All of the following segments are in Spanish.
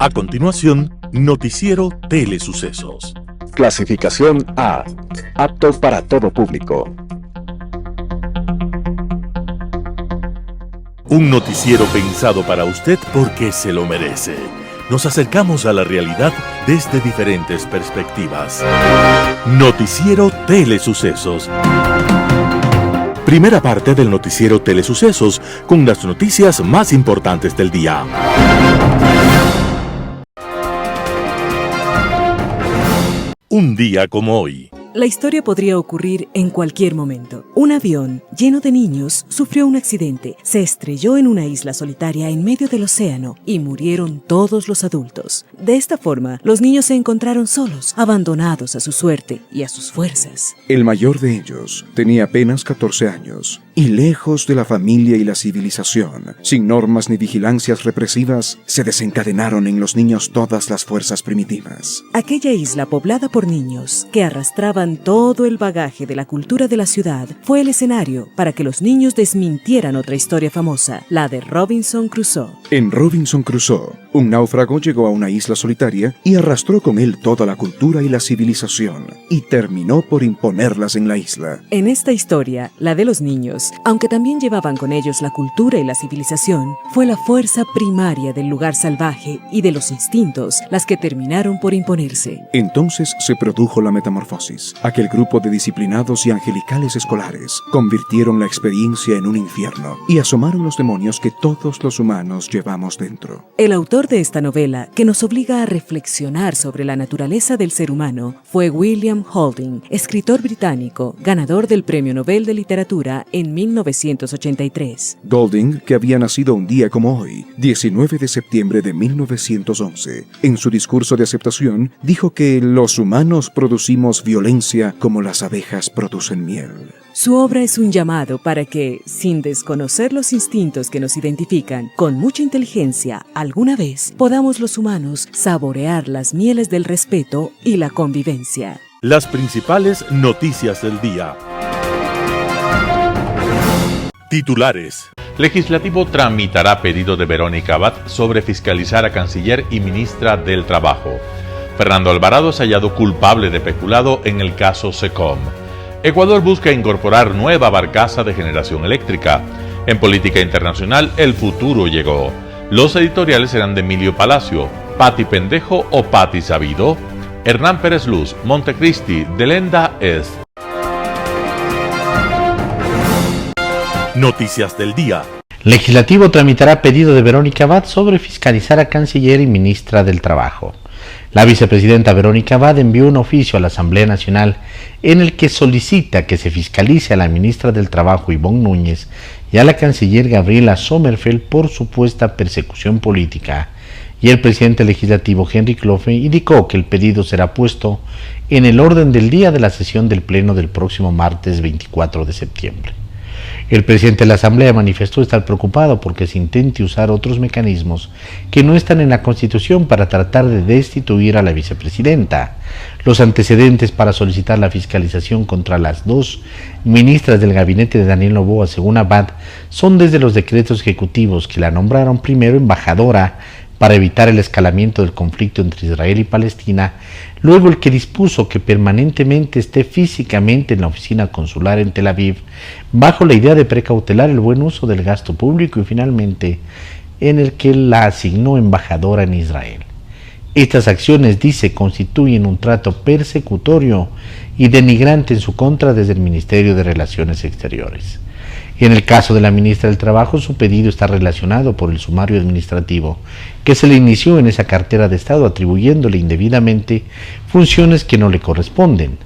A continuación, Noticiero Telesucesos. Clasificación A. Apto para todo público. Un noticiero pensado para usted porque se lo merece. Nos acercamos a la realidad desde diferentes perspectivas. Noticiero Telesucesos. Primera parte del Noticiero Telesucesos con las noticias más importantes del día. Un día como hoy. La historia podría ocurrir en cualquier momento. Un avión lleno de niños sufrió un accidente, se estrelló en una isla solitaria en medio del océano y murieron todos los adultos. De esta forma, los niños se encontraron solos, abandonados a su suerte y a sus fuerzas. El mayor de ellos tenía apenas 14 años y lejos de la familia y la civilización, sin normas ni vigilancias represivas, se desencadenaron en los niños todas las fuerzas primitivas. Aquella isla poblada por niños que arrastraban todo el bagaje de la cultura de la ciudad fue el escenario para que los niños desmintieran otra historia famosa, la de Robinson Crusoe. En Robinson Crusoe, un náufrago llegó a una isla solitaria y arrastró con él toda la cultura y la civilización, y terminó por imponerlas en la isla. En esta historia, la de los niños, aunque también llevaban con ellos la cultura y la civilización, fue la fuerza primaria del lugar salvaje y de los instintos las que terminaron por imponerse. Entonces se produjo la metamorfosis. Aquel grupo de disciplinados y angelicales escolares convirtieron la experiencia en un infierno y asomaron los demonios que todos los humanos llevamos dentro. El autor de esta novela, que nos obliga a reflexionar sobre la naturaleza del ser humano, fue William Holding, escritor británico, ganador del Premio Nobel de Literatura en 1983. Golding, que había nacido un día como hoy, 19 de septiembre de 1911, en su discurso de aceptación, dijo que los humanos producimos violencia como las abejas producen miel. Su obra es un llamado para que, sin desconocer los instintos que nos identifican, con mucha inteligencia, alguna vez podamos los humanos saborear las mieles del respeto y la convivencia. Las principales noticias del día. Titulares. Legislativo tramitará pedido de Verónica Abad sobre fiscalizar a canciller y ministra del Trabajo. Fernando Alvarado es hallado culpable de peculado en el caso SECOM. Ecuador busca incorporar nueva barcaza de generación eléctrica. En política internacional, el futuro llegó. Los editoriales serán de Emilio Palacio, Pati Pendejo o Pati Sabido, Hernán Pérez Luz, Montecristi, Delenda Est. Noticias del día. Legislativo tramitará pedido de Verónica Abad sobre fiscalizar a canciller y ministra del Trabajo. La vicepresidenta Verónica Abad envió un oficio a la Asamblea Nacional en el que solicita que se fiscalice a la ministra del Trabajo Ivonne Núñez y a la canciller Gabriela Sommerfeld por supuesta persecución política, y el presidente legislativo Henry Clofe indicó que el pedido será puesto en el orden del día de la sesión del Pleno del próximo martes 24 de septiembre. El presidente de la Asamblea manifestó estar preocupado porque se intente usar otros mecanismos que no están en la Constitución para tratar de destituir a la vicepresidenta. Los antecedentes para solicitar la fiscalización contra las dos ministras del gabinete de Daniel Noboa, según Abad, son desde los decretos ejecutivos que la nombraron primero embajadora para evitar el escalamiento del conflicto entre Israel y Palestina, luego el que dispuso que permanentemente esté físicamente en la oficina consular en Tel Aviv, bajo la idea de precautelar el buen uso del gasto público, y finalmente en el que la asignó embajadora en Israel. Estas acciones, dice, constituyen un trato persecutorio y denigrante en su contra desde el Ministerio de Relaciones Exteriores. En el caso de la ministra del Trabajo, su pedido está relacionado por el sumario administrativo que se le inició en esa cartera de Estado, atribuyéndole indebidamente funciones que no le corresponden.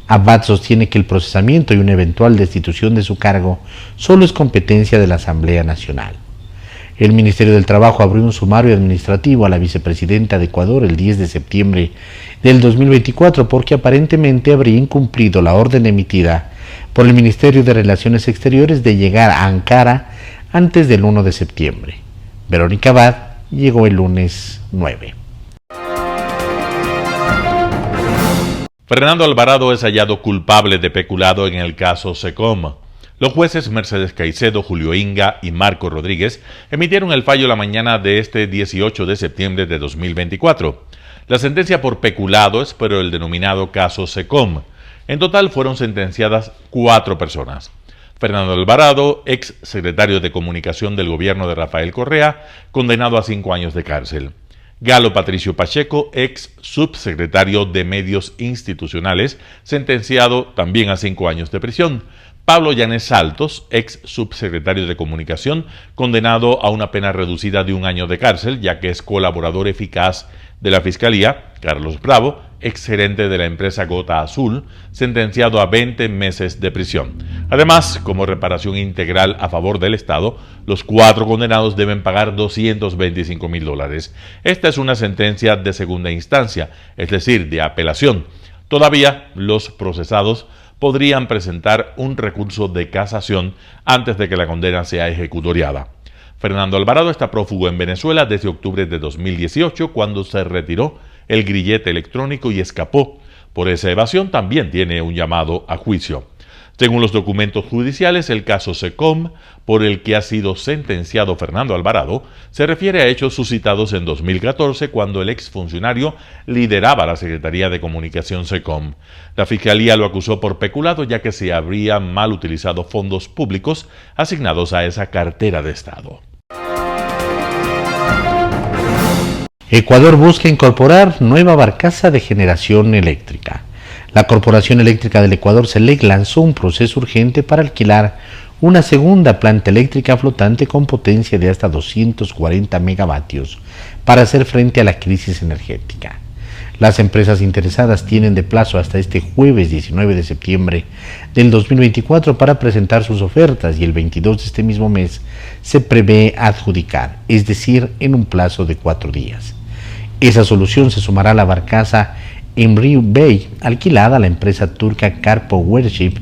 Abad sostiene que el procesamiento y una eventual destitución de su cargo solo es competencia de la Asamblea Nacional. El Ministerio del Trabajo abrió un sumario administrativo a la vicepresidenta de Ecuador el 10 de septiembre del 2024 porque aparentemente habría incumplido la orden emitida por el Ministerio de Relaciones Exteriores de llegar a Ankara antes del 1 de septiembre. Verónica Abad llegó el lunes 9. Fernando Alvarado es hallado culpable de peculado en el caso SECOM. Los jueces Mercedes Caicedo, Julio Inga y Marco Rodríguez emitieron el fallo la mañana de este 18 de septiembre de 2024. La sentencia por peculado es por el denominado caso SECOM. En total fueron sentenciadas 4 personas. Fernando Alvarado, ex secretario de Comunicación del gobierno de Rafael Correa, condenado a 5 años de cárcel. Galo Patricio Pacheco, ex subsecretario de Medios Institucionales, sentenciado también a 5 años de prisión. Pablo Llanes Saltos, ex subsecretario de Comunicación, condenado a una pena reducida de 1 año de cárcel, ya que es colaborador eficaz de la Fiscalía. Carlos Bravo, ex gerente de la empresa Gota Azul, sentenciado a 20 meses de prisión. Además, como reparación integral a favor del Estado, los 4 condenados deben pagar $225,000. Esta es una sentencia de segunda instancia, es decir, de apelación. Todavía los procesados podrían presentar un recurso de casación antes de que la condena sea ejecutoriada. Fernando Alvarado está prófugo en Venezuela desde octubre de 2018, cuando se retiró el grillete electrónico y escapó. Por esa evasión también tiene un llamado a juicio. Según los documentos judiciales, el caso SECOM, por el que ha sido sentenciado Fernando Alvarado, se refiere a hechos suscitados en 2014, cuando el exfuncionario lideraba la Secretaría de Comunicación SECOM. La Fiscalía lo acusó por peculado, ya que se habría mal utilizado fondos públicos asignados a esa cartera de Estado. Ecuador busca incorporar nueva barcaza de generación eléctrica. La Corporación Eléctrica del Ecuador, CELEC, lanzó un proceso urgente para alquilar una segunda planta eléctrica flotante con potencia de hasta 240 megavatios para hacer frente a la crisis energética. Las empresas interesadas tienen de plazo hasta este jueves 19 de septiembre del 2024 para presentar sus ofertas, y el 22 de este mismo mes se prevé adjudicar, es decir, en un plazo de 4 días. Esa solución se sumará a la barcaza Emry Bay, alquilada a la empresa turca Carpo Worship,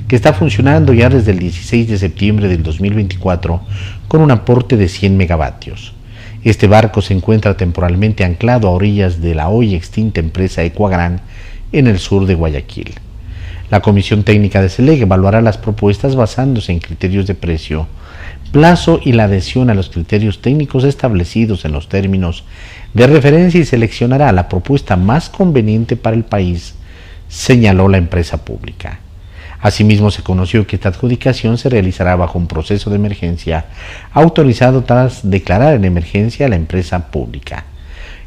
que está funcionando ya desde el 16 de septiembre del 2024 con un aporte de 100 megavatios. Este barco se encuentra temporalmente anclado a orillas de la hoy extinta empresa Ecuagran en el sur de Guayaquil. La Comisión Técnica de CELEC evaluará las propuestas basándose en criterios de precio, plazo y la adhesión a los criterios técnicos establecidos en los términos de referencia, y seleccionará la propuesta más conveniente para el país, señaló la empresa pública. Asimismo, se conoció que esta adjudicación se realizará bajo un proceso de emergencia autorizado tras declarar en emergencia a la empresa pública.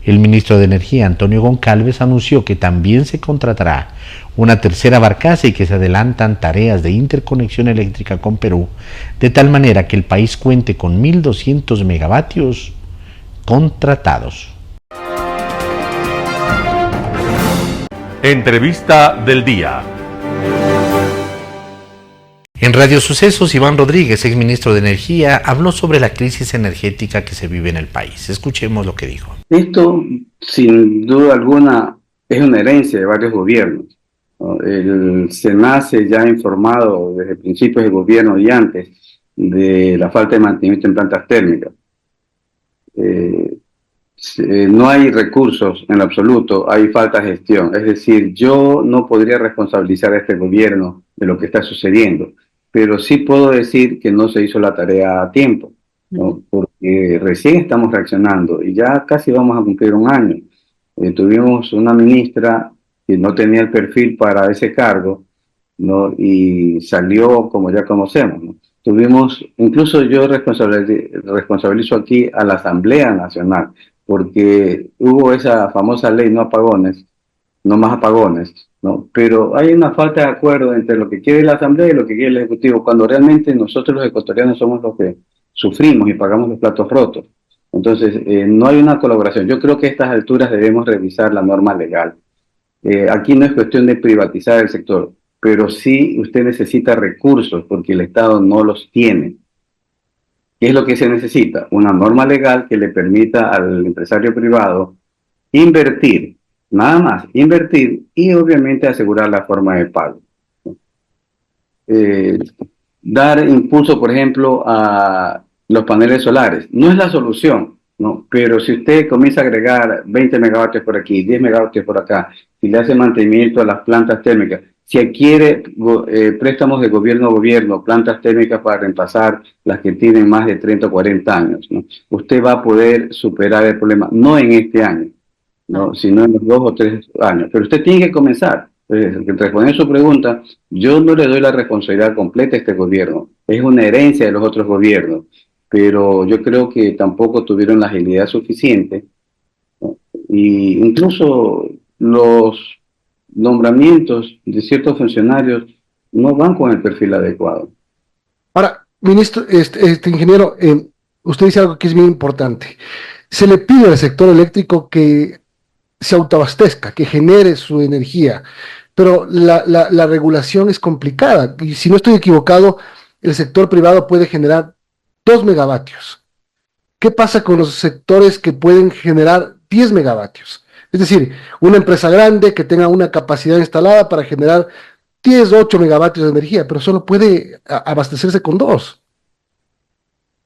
El ministro de Energía, Antonio Goncalves, anunció que también se contratará una tercera barcaza y que se adelantan tareas de interconexión eléctrica con Perú, de tal manera que el país cuente con 1.200 megavatios contratados. Entrevista del día. En Radio Sucesos, Iván Rodríguez, exministro de Energía, habló sobre la crisis energética que se vive en el país. Escuchemos lo que dijo. Esto, sin duda alguna, es una herencia de varios gobiernos, ¿no? El SENACE ya ha informado desde principios del gobierno y antes de la falta de mantenimiento en plantas térmicas. No hay recursos en lo absoluto, hay falta de gestión. Es decir, yo no podría responsabilizar a este gobierno de lo que está sucediendo, pero sí puedo decir que no se hizo la tarea a tiempo, ¿no? Porque recién estamos reaccionando y ya casi vamos a cumplir 1 año. Tuvimos una ministra que no tenía el perfil para ese cargo, ¿no? Y salió como ya conocemos, ¿no? Tuvimos, incluso yo responsabilizo aquí a la Asamblea Nacional, porque hubo esa famosa ley no apagones, no más apagones, ¿no? Pero hay una falta de acuerdo entre lo que quiere la Asamblea y lo que quiere el Ejecutivo, cuando realmente nosotros los ecuatorianos somos los que sufrimos y pagamos los platos rotos. Entonces, no hay una colaboración. Yo creo que a estas alturas debemos revisar la norma legal. Aquí no es cuestión de privatizar el sector, pero sí usted necesita recursos porque el Estado no los tiene. ¿Qué es lo que se necesita? Una norma legal que le permita al empresario privado invertir, nada más, invertir, y obviamente asegurar la forma de pago. Dar impulso, por ejemplo, a los paneles solares. No es la solución, ¿no? Pero si usted comienza a agregar 20 megavatios por aquí, 10 megavatios por acá, si le hace mantenimiento a las plantas térmicas, si adquiere préstamos de gobierno a gobierno, plantas térmicas para reemplazar las que tienen más de 30 o 40 años, ¿no? Usted va a poder superar el problema, no en este año, ¿no? Sino en los 2 o 3 años. Pero usted tiene que comenzar. Respondiendo a su pregunta, yo no le doy la responsabilidad completa a este gobierno. Es una herencia de los otros gobiernos, pero yo creo que tampoco tuvieron la agilidad suficiente, ¿no? Y incluso los nombramientos de ciertos funcionarios no van con el perfil adecuado. Ahora, ministro, ingeniero, usted dice algo que es bien importante. Se le pide al sector eléctrico que se autoabastezca, que genere su energía, pero la regulación es complicada. Y si no estoy equivocado, el sector privado puede generar 2 megavatios. ¿Qué pasa con los sectores que pueden generar 10 megavatios? Es decir, una empresa grande que tenga una capacidad instalada para generar 10, 8 megavatios de energía, pero solo puede abastecerse con 2.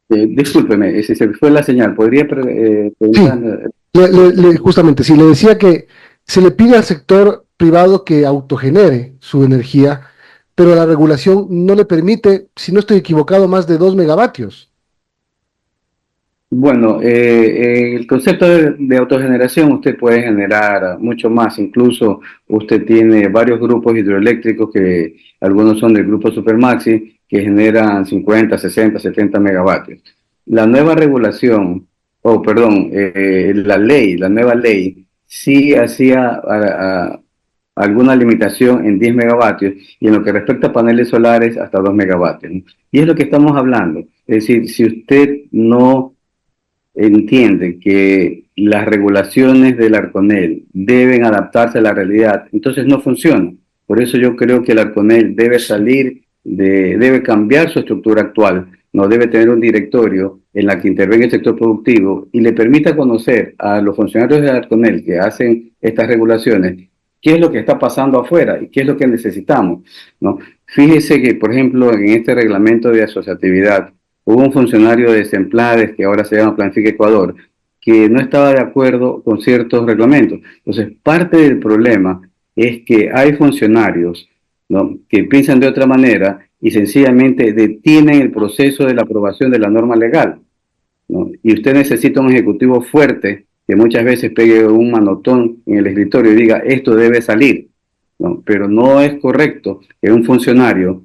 Discúlpeme, si se fue la señal, ¿podría preguntar? Sí, justamente, sí, le decía que se le pide al sector privado que autogenere su energía, pero la regulación no le permite, si no estoy equivocado, más de 2 megavatios. Bueno, el concepto de autogeneración, usted puede generar mucho más. Incluso usted tiene varios grupos hidroeléctricos, que algunos son del grupo Supermaxi, que generan 50, 60, 70 megavatios. La nueva regulación, la nueva ley, sí hacía alguna limitación en 10 megavatios, y en lo que respecta a paneles solares hasta 2 megavatios, ¿no? Y es lo que estamos hablando. Es decir, si usted no entiende que las regulaciones del Arconel deben adaptarse a la realidad, entonces no funciona. Por eso yo creo que el Arconel debe cambiar su estructura actual, no debe tener un directorio en la que intervenga el sector productivo y le permita conocer a los funcionarios del Arconel que hacen estas regulaciones qué es lo que está pasando afuera y qué es lo que necesitamos, ¿no? Fíjese que, por ejemplo, en este reglamento de asociatividad, hubo un funcionario de Semplades, que ahora se llama Planifica Ecuador, que no estaba de acuerdo con ciertos reglamentos. Entonces, parte del problema es que hay funcionarios, ¿no?, que piensan de otra manera y sencillamente detienen el proceso de la aprobación de la norma legal, ¿no? Y usted necesita un ejecutivo fuerte que muchas veces pegue un manotón en el escritorio y diga, esto debe salir, ¿no? Pero no es correcto que un funcionario,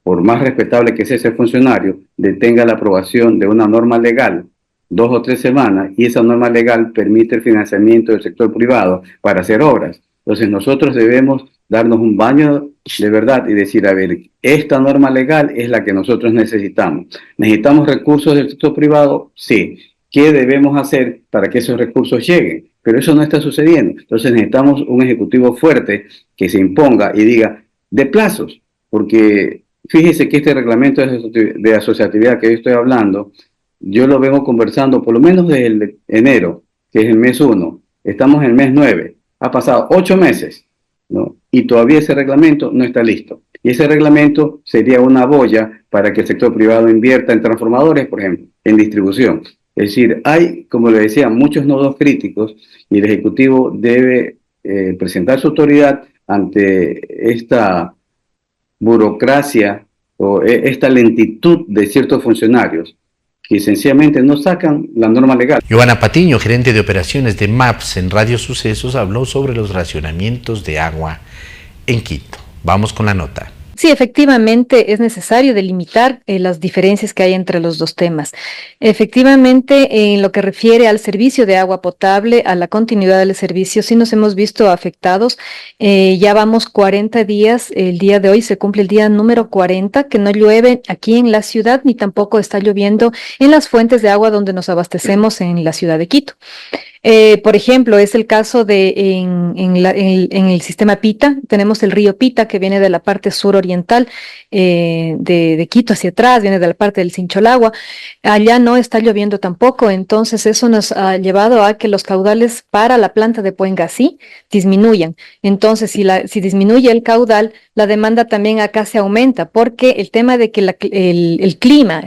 por más respetable que sea ese funcionario, detenga la aprobación de una norma legal 2 o 3 semanas, y esa norma legal permite el financiamiento del sector privado para hacer obras. Entonces nosotros debemos darnos un baño de verdad y decir, a ver, esta norma legal es la que nosotros necesitamos. ¿Necesitamos recursos del sector privado? Sí. ¿Qué debemos hacer para que esos recursos lleguen? Pero eso no está sucediendo. Entonces necesitamos un ejecutivo fuerte que se imponga y diga, de plazos, porque fíjese que este reglamento de asociatividad que yo estoy hablando, yo lo vengo conversando por lo menos desde el enero, que es el mes 1. Estamos en el mes 9. Ha pasado 8 meses, ¿no? Y todavía ese reglamento no está listo. Y ese reglamento sería una boya para que el sector privado invierta en transformadores, por ejemplo, en distribución. Es decir, hay, como le decía, muchos nodos críticos, y el Ejecutivo debe presentar su autoridad ante esta burocracia o esta lentitud de ciertos funcionarios que sencillamente no sacan la norma legal. Joana Patiño, gerente de operaciones de MAPS en Radio Sucesos, habló sobre los racionamientos de agua en Quito. Vamos con la nota. Sí, efectivamente es necesario delimitar las diferencias que hay entre los dos temas. Efectivamente, en lo que refiere al servicio de agua potable, a la continuidad del servicio, sí nos hemos visto afectados. Ya vamos 40 días, el día de hoy se cumple el día número 40, que no llueve aquí en la ciudad, ni tampoco está lloviendo en las fuentes de agua donde nos abastecemos en la ciudad de Quito. Por ejemplo, es el caso de en el sistema Pita. Tenemos el río Pita, que viene de la parte suroriental de Quito hacia atrás, viene de la parte del Sincholagua. Allá no está lloviendo tampoco, entonces eso nos ha llevado a que los caudales para la planta de Puengasí disminuyan. Entonces, si disminuye el caudal, la demanda también acá se aumenta, porque el tema de que el clima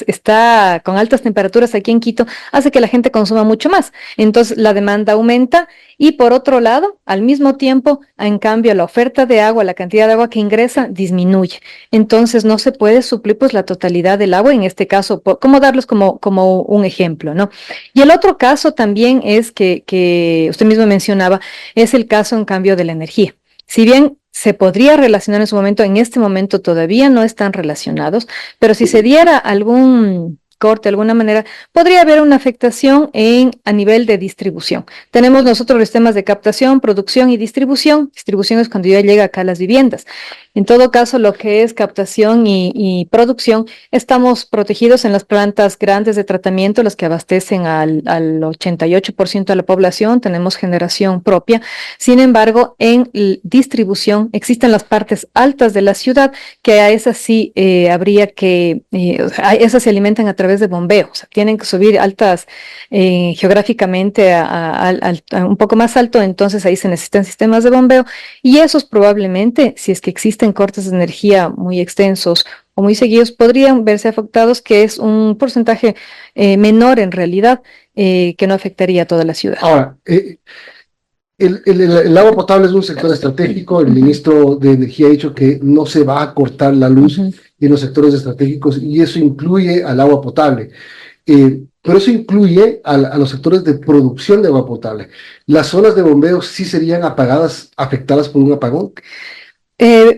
está con altas temperaturas aquí en Quito hace que la gente consuma mucho más. entonces la demanda aumenta y por otro lado, al mismo tiempo, en cambio, la oferta de agua, la cantidad de agua que ingresa disminuye. Entonces no se puede suplir pues la totalidad del agua, en este caso, como darlos como un ejemplo, ¿no? Y el otro caso también es que usted mismo mencionaba, es el caso en cambio de la energía. Si bien se podría relacionar en su momento, en este momento todavía no están relacionados, pero si se diera algún corte de alguna manera, podría haber una afectación a nivel de distribución. Tenemos nosotros los temas de captación, producción y distribución. Distribución es cuando ya llega acá a las viviendas. En todo caso, lo que es captación y producción, estamos protegidos en las plantas grandes de tratamiento, las que abastecen al 88% de la población, tenemos generación propia. Sin embargo, en distribución existen las partes altas de la ciudad, que a esas sí habría que, esas se alimentan a través de bombeo, o sea, tienen que subir altas geográficamente a un poco más alto, entonces ahí se necesitan sistemas de bombeo y esos probablemente, si es que existen cortes de energía muy extensos o muy seguidos, podrían verse afectados, que es un porcentaje menor en realidad, que no afectaría a toda la ciudad. Ahora, el agua potable es un sector estratégico. El ministro de Energía ha dicho que no se va a cortar la luz en los sectores estratégicos y eso incluye al agua potable. Pero eso incluye a los sectores de producción de agua potable. ¿Las zonas de bombeo sí serían afectadas por un apagón?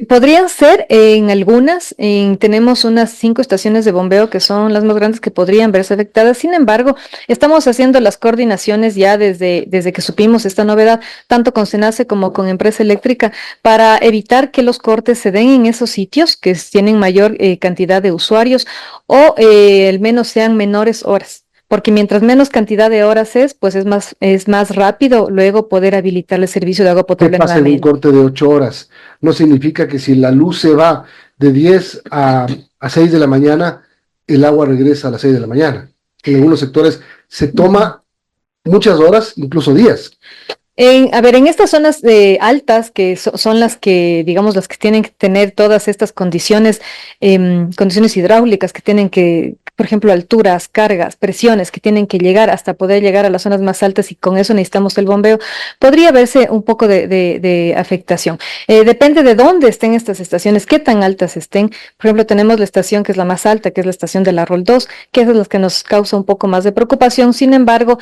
Podrían ser en algunas, tenemos unas 5 estaciones de bombeo que son las más grandes que podrían verse afectadas. Sin embargo, estamos haciendo las coordinaciones ya desde que supimos esta novedad, tanto con SENACE como con Empresa Eléctrica, para evitar que los cortes se den en esos sitios que tienen mayor cantidad de usuarios o al menos sean menores horas. Porque mientras menos cantidad de horas pues es más rápido luego poder habilitar el servicio de agua potable. ¿Qué pasa en un corte de 8 horas? No significa que si la luz se va de 10 a 6 de la mañana, el agua regresa a las 6 de la mañana. En algunos sectores se toma muchas horas, incluso días. En estas zonas altas, que son las que, digamos, las que tienen que tener todas estas condiciones hidráulicas, que tienen que, por ejemplo, alturas, cargas, presiones, que tienen que llegar hasta poder llegar a las zonas más altas y con eso necesitamos el bombeo, podría verse un poco de afectación. Depende de dónde estén estas estaciones, qué tan altas estén. Por ejemplo, tenemos la estación que es la más alta, que es la estación de la Rol 2, que es la que nos causa un poco más de preocupación. Sin embargo,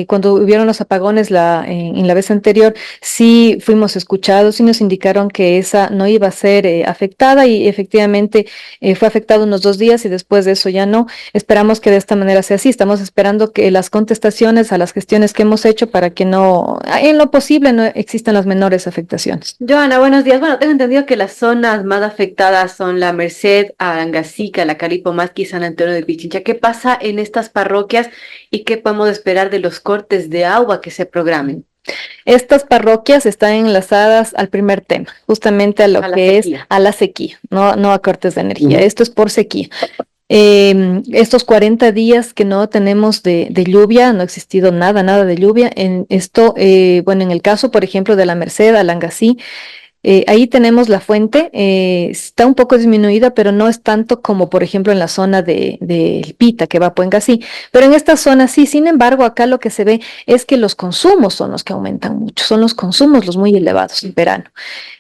cuando hubieron los apagones en la vez anterior, sí fuimos escuchados y nos indicaron que esa no iba a ser afectada y efectivamente fue afectada unos 2 días y después de eso ya no. Esperamos que de esta manera sea así. Estamos esperando que las contestaciones a las gestiones que hemos hecho para que no, en lo posible, no existan las menores afectaciones. Joana, buenos días. Bueno, tengo entendido que las zonas más afectadas son la Merced, Arangazica, la Calipomasqui y San Antonio de Pichincha. ¿Qué pasa en estas parroquias y qué podemos esperar de los cortes de agua que se programen? Estas parroquias están enlazadas al primer tema, justamente a lo que es a la sequía, no a cortes de energía. Esto es por sequía. Estos 40 días que no tenemos de lluvia, no ha existido nada de lluvia. En esto, bueno, en el caso, por ejemplo, de la Merced, Alangací, ahí tenemos la fuente, está un poco disminuida, pero no es tanto como, por ejemplo, en la zona de Pita, que va a Puengasí. Pero en esta zona sí, sin embargo, acá lo que se ve es que los consumos son los que aumentan mucho, son los consumos los muy elevados en verano.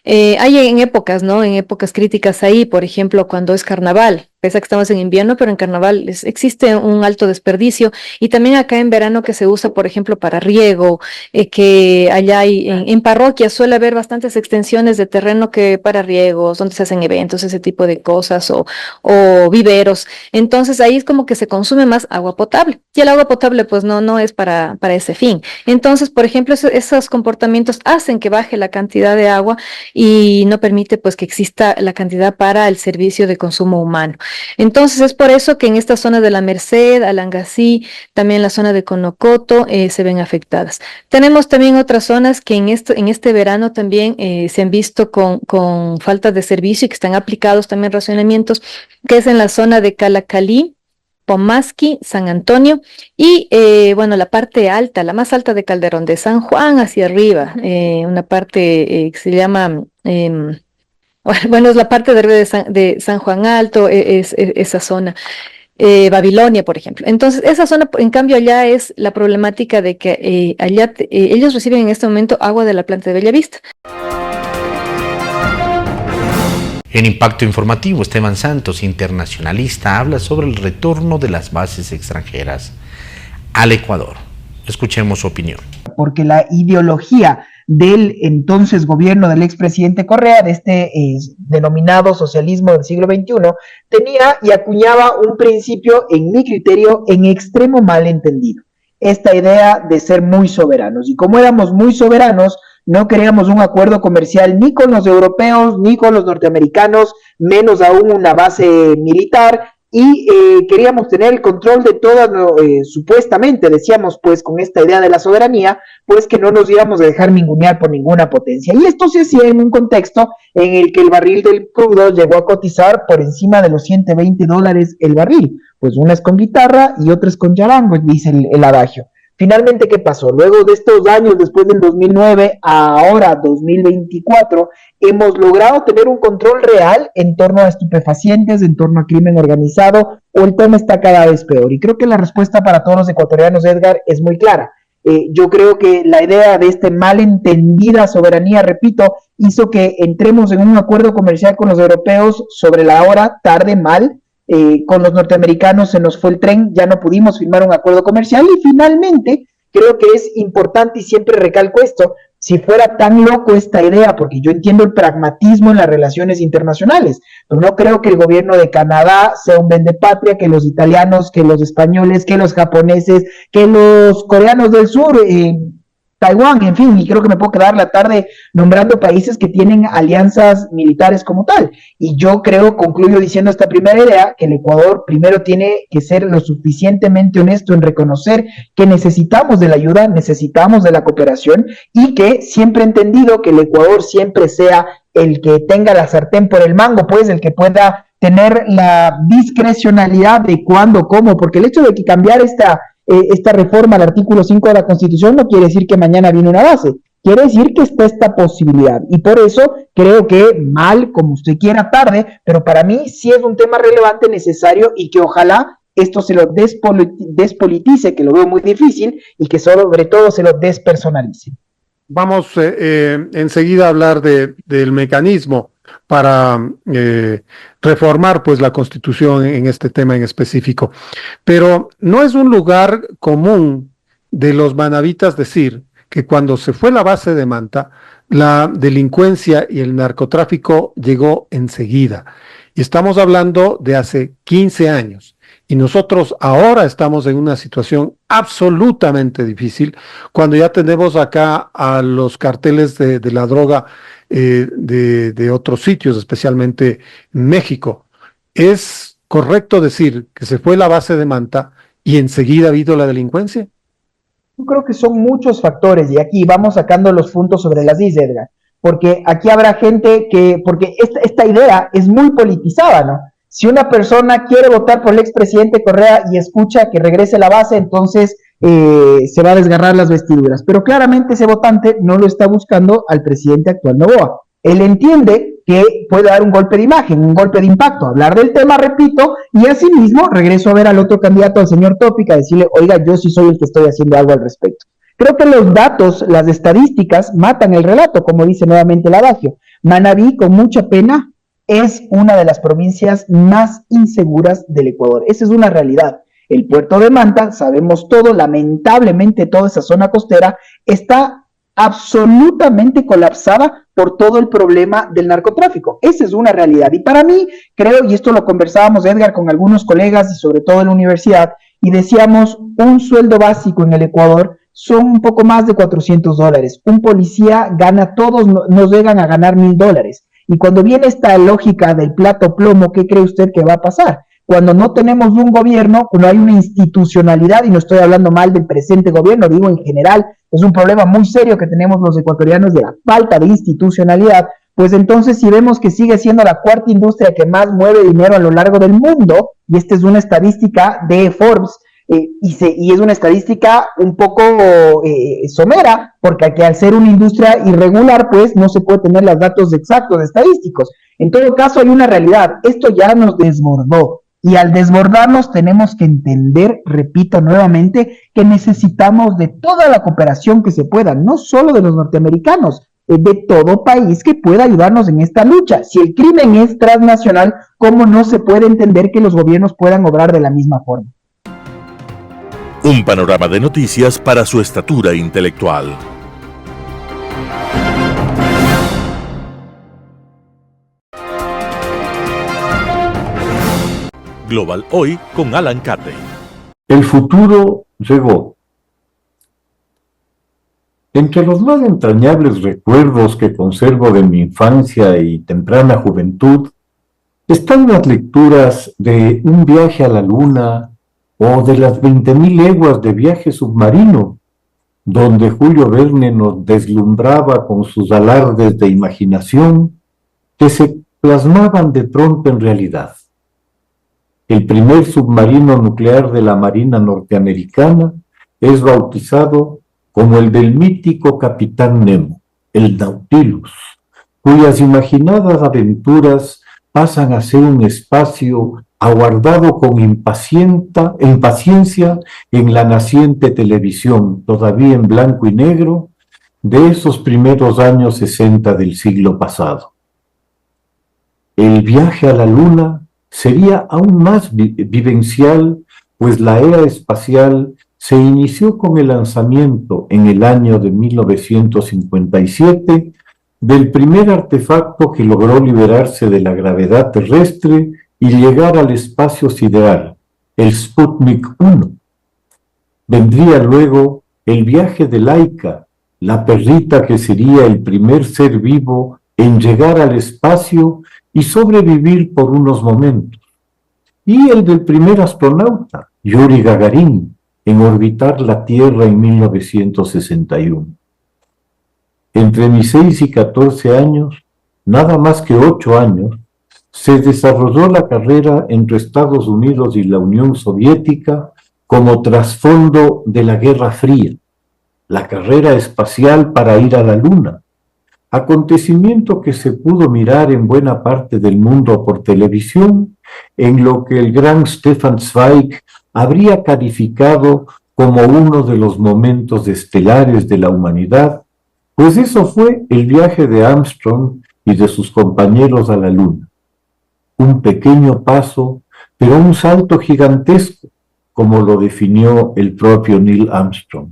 Hay en épocas, ¿no? En épocas críticas ahí, por ejemplo, cuando es carnaval, pese a que estamos en invierno, pero en carnaval existe un alto desperdicio y también acá en verano que se usa, por ejemplo, para riego, que allá hay, en parroquias suele haber bastantes extensiones de terreno que para riegos, donde se hacen eventos, ese tipo de cosas o viveros. Entonces ahí es como que se consume más agua potable y el agua potable pues no es para ese fin. Entonces, por ejemplo, esos comportamientos hacen que baje la cantidad de agua y no permite pues que exista la cantidad para el servicio de consumo humano. Entonces es por eso que en esta zona de la Merced, Alangací, también la zona de Conocoto se ven afectadas. Tenemos también otras zonas que en este verano también se han visto con falta de servicio y que están aplicados también racionamientos, que es en la zona de Calacalí, Pomasqui, San Antonio y bueno, la parte alta, la más alta de Calderón, de San Juan hacia arriba, una parte que se llama, bueno, es la parte de San Juan Alto, es esa zona. Babilonia, por ejemplo. Entonces, esa zona, en cambio, allá es la problemática de que allá ellos reciben en este momento agua de la planta de Bellavista. En Impacto Informativo, Esteban Santos, internacionalista, habla sobre el retorno de las bases extranjeras al Ecuador. Escuchemos su opinión. Porque la ideología del entonces gobierno del expresidente Correa, de este denominado socialismo del siglo XXI, tenía y acuñaba un principio, en mi criterio, en extremo mal entendido. Esta idea de ser muy soberanos. Y como éramos muy soberanos, no queríamos un acuerdo comercial ni con los europeos, ni con los norteamericanos, menos aún una base militar, y queríamos tener el control de todas, supuestamente, decíamos, pues, con esta idea de la soberanía, pues que no nos íbamos a dejar ningunear por ninguna potencia. Y esto se hacía en un contexto en el que el barril del crudo llegó a cotizar por encima de los $120 el barril. Pues una es con guitarra y otra es con charango, dice el adagio. Finalmente, ¿qué pasó? Luego de estos años, después del 2009 a ahora 2024, hemos logrado tener un control real en torno a estupefacientes, en torno a crimen organizado, o el tema está cada vez peor. Y creo que la respuesta para todos los ecuatorianos, Edgar, es muy clara. Yo creo que la idea de esta malentendida soberanía, repito, hizo que entremos en un acuerdo comercial con los europeos sobre la hora, tarde, mal. Con los norteamericanos se nos fue el tren, ya no pudimos firmar un acuerdo comercial y finalmente creo que es importante y siempre recalco esto, si fuera tan loco esta idea, porque yo entiendo el pragmatismo en las relaciones internacionales, pero no creo que el gobierno de Canadá sea un vendepatria, que los italianos, que los españoles, que los japoneses, que los coreanos del sur, Taiwán, en fin, y creo que me puedo quedar la tarde nombrando países que tienen alianzas militares como tal. Y yo creo, concluyo diciendo esta primera idea, que el Ecuador primero tiene que ser lo suficientemente honesto en reconocer que necesitamos de la ayuda, necesitamos de la cooperación, y que siempre he entendido que el Ecuador siempre sea el que tenga la sartén por el mango, pues el que pueda tener la discrecionalidad de cuándo, cómo, porque el hecho de que cambiar esta reforma al artículo 5 de la Constitución no quiere decir que mañana viene una base, quiere decir que está esta posibilidad, y por eso creo que mal, como usted quiera, tarde, pero para mí sí es un tema relevante, necesario, y que ojalá esto se lo despolitice, que lo veo muy difícil, y que sobre todo se lo despersonalice. Vamos enseguida a hablar del mecanismo para reformar pues la Constitución en este tema en específico. Pero no es un lugar común de los manavitas decir que cuando se fue la base de Manta, la delincuencia y el narcotráfico llegó enseguida. Y estamos hablando de hace 15 años. Y nosotros ahora estamos en una situación absolutamente difícil cuando ya tenemos acá a los carteles de la droga de otros sitios, especialmente México. ¿Es correcto decir que se fue la base de Manta y enseguida ha habido la delincuencia? Yo creo que son muchos factores y aquí vamos sacando los puntos sobre las is, Edgar, porque aquí habrá gente porque esta idea es muy politizada, ¿no? Si una persona quiere votar por el expresidente Correa y escucha que regrese la base, entonces se va a desgarrar las vestiduras. Pero claramente ese votante no lo está buscando al presidente actual Noboa. Él entiende que puede dar un golpe de imagen, un golpe de impacto, hablar del tema, repito, y asimismo regreso a ver al otro candidato, al señor Tópica, decirle, oiga, yo sí soy el que estoy haciendo algo al respecto. Creo que los datos, las estadísticas, matan el relato, como dice nuevamente el adagio. Manabí, con mucha pena, es una de las provincias más inseguras del Ecuador. Esa es una realidad. El puerto de Manta, sabemos todo, lamentablemente toda esa zona costera está absolutamente colapsada por todo el problema del narcotráfico. Esa es una realidad. Y para mí, creo, y esto lo conversábamos, Edgar, con algunos colegas y sobre todo en la universidad, y decíamos, un sueldo básico en el Ecuador son un poco más de $400. Un policía gana, todos nos llegan a ganar $1,000. Y cuando viene esta lógica del plato plomo, ¿qué cree usted que va a pasar? Cuando no tenemos un gobierno, cuando hay una institucionalidad, y no estoy hablando mal del presente gobierno, digo en general, es un problema muy serio que tenemos los ecuatorianos de la falta de institucionalidad, pues entonces si vemos que sigue siendo la cuarta industria que más mueve dinero a lo largo del mundo, y esta es una estadística de Forbes, y es una estadística un poco somera, porque aquí al ser una industria irregular, pues no se puede tener los datos exactos estadísticos. En todo caso hay una realidad, esto ya nos desbordó. Y al desbordarnos tenemos que entender, repito nuevamente, que necesitamos de toda la cooperación que se pueda, no solo de los norteamericanos, de todo país que pueda ayudarnos en esta lucha. Si el crimen es transnacional, ¿cómo no se puede entender que los gobiernos puedan obrar de la misma forma? Un panorama de noticias para su estatura intelectual. Global Hoy con Alan Cate. El futuro llegó. Entre los más entrañables recuerdos que conservo de mi infancia y temprana juventud están las lecturas de Un viaje a la luna o de las 20.000 leguas de viaje submarino, donde Julio Verne nos deslumbraba con sus alardes de imaginación que se plasmaban de pronto en realidad. El primer submarino nuclear de la Marina norteamericana es bautizado como el del mítico Capitán Nemo, el Nautilus, cuyas imaginadas aventuras pasan a ser un espacio aguardado con impaciencia en la naciente televisión, todavía en blanco y negro, de esos primeros años 60 del siglo pasado. El viaje a la Luna sería aún más vivencial, pues la era espacial se inició con el lanzamiento en el año de 1957 del primer artefacto que logró liberarse de la gravedad terrestre y llegar al espacio sideral, el Sputnik 1. Vendría luego el viaje de Laika, la perrita que sería el primer ser vivo en llegar al espacio y sobrevivir por unos momentos, y el del primer astronauta, Yuri Gagarin, en orbitar la Tierra en 1961. Entre mis 6 y 14 años, nada más que 8 años, se desarrolló la carrera entre Estados Unidos y la Unión Soviética como trasfondo de la Guerra Fría, la carrera espacial para ir a la Luna, acontecimiento que se pudo mirar en buena parte del mundo por televisión, en lo que el gran Stefan Zweig habría calificado como uno de los momentos estelares de la humanidad, pues eso fue el viaje de Armstrong y de sus compañeros a la Luna. Un pequeño paso, pero un salto gigantesco, como lo definió el propio Neil Armstrong.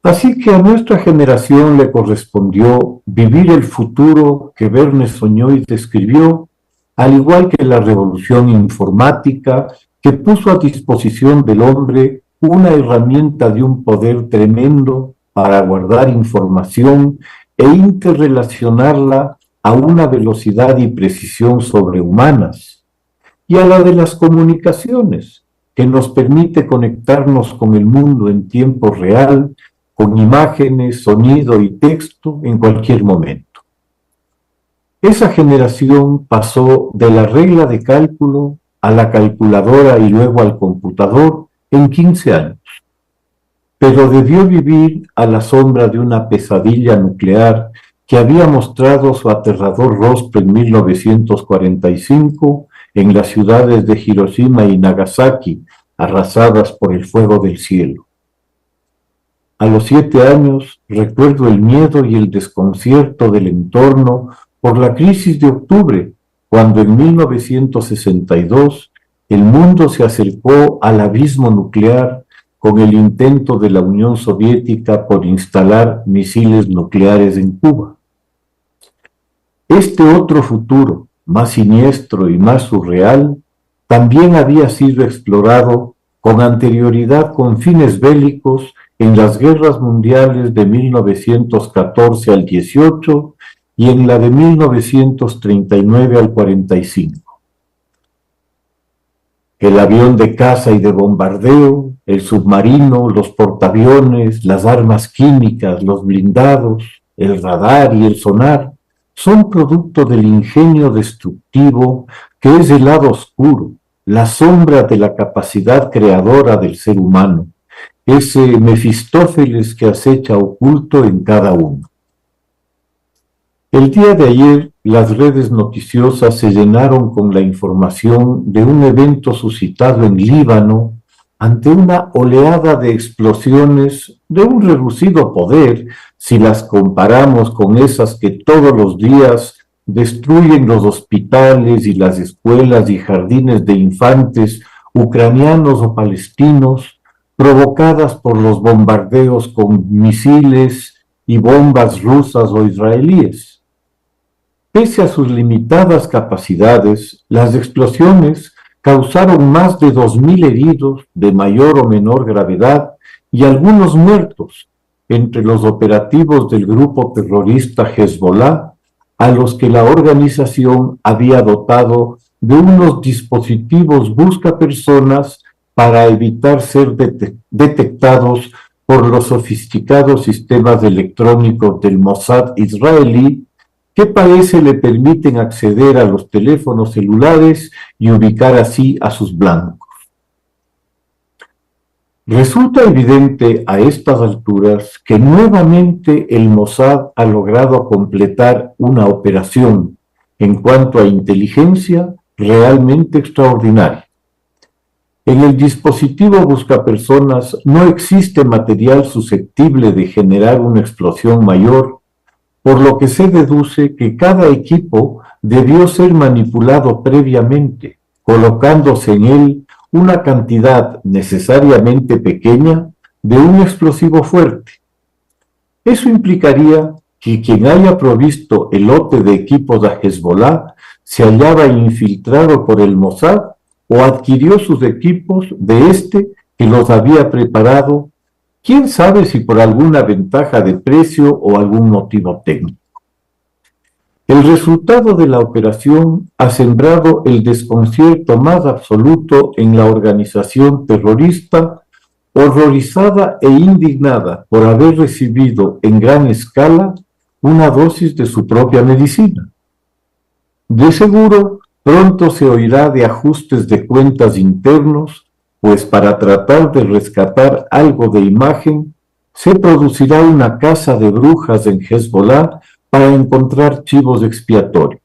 Así que a nuestra generación le correspondió vivir el futuro que Verne soñó y describió, al igual que la revolución informática que puso a disposición del hombre una herramienta de un poder tremendo para guardar información e interrelacionarla a una velocidad y precisión sobrehumanas, y a la de las comunicaciones, que nos permite conectarnos con el mundo en tiempo real, con imágenes, sonido y texto en cualquier momento. Esa generación pasó de la regla de cálculo a la calculadora y luego al computador en 15 años, pero debió vivir a la sombra de una pesadilla nuclear que había mostrado su aterrador rostro en 1945 en las ciudades de Hiroshima y Nagasaki, arrasadas por el fuego del cielo. A los 7 años recuerdo el miedo y el desconcierto del entorno por la crisis de octubre, cuando en 1962 el mundo se acercó al abismo nuclear con el intento de la Unión Soviética por instalar misiles nucleares en Cuba. Este otro futuro, más siniestro y más surreal, también había sido explorado con anterioridad con fines bélicos en las guerras mundiales de 1914 al 18 y en la de 1939 al 45. El avión de caza y de bombardeo, el submarino, los portaaviones, las armas químicas, los blindados, el radar y el sonar son producto del ingenio destructivo que es el lado oscuro, la sombra de la capacidad creadora del ser humano, ese Mefistófeles que acecha oculto en cada uno. El día de ayer las redes noticiosas se llenaron con la información de un evento suscitado en Líbano ante una oleada de explosiones de un reducido poder si las comparamos con esas que todos los días destruyen los hospitales y las escuelas y jardines de infantes ucranianos o palestinos, provocadas por los bombardeos con misiles y bombas rusas o israelíes. Pese a sus limitadas capacidades, las explosiones causaron más de 2.000 heridos de mayor o menor gravedad y algunos muertos entre los operativos del grupo terrorista Hezbollah, a los que la organización había dotado de unos dispositivos buscapersonas para evitar ser detectados por los sofisticados sistemas electrónicos del Mossad israelí, que parece le permiten acceder a los teléfonos celulares y ubicar así a sus blancos. Resulta evidente a estas alturas que nuevamente el Mossad ha logrado completar una operación en cuanto a inteligencia realmente extraordinaria. En el dispositivo buscapersonas no existe material susceptible de generar una explosión mayor, por lo que se deduce que cada equipo debió ser manipulado previamente, colocándose en él una cantidad necesariamente pequeña de un explosivo fuerte. Eso implicaría que quien haya provisto el lote de equipos a Hezbollah se hallaba infiltrado por el Mossad o adquirió sus equipos de este que los había preparado, quién sabe si por alguna ventaja de precio o algún motivo técnico. El resultado de la operación ha sembrado el desconcierto más absoluto en la organización terrorista, horrorizada e indignada por haber recibido en gran escala una dosis de su propia medicina. De seguro, pronto se oirá de ajustes de cuentas internos, pues para tratar de rescatar algo de imagen, se producirá una caza de brujas en Hezbollah para encontrar chivos expiatorios.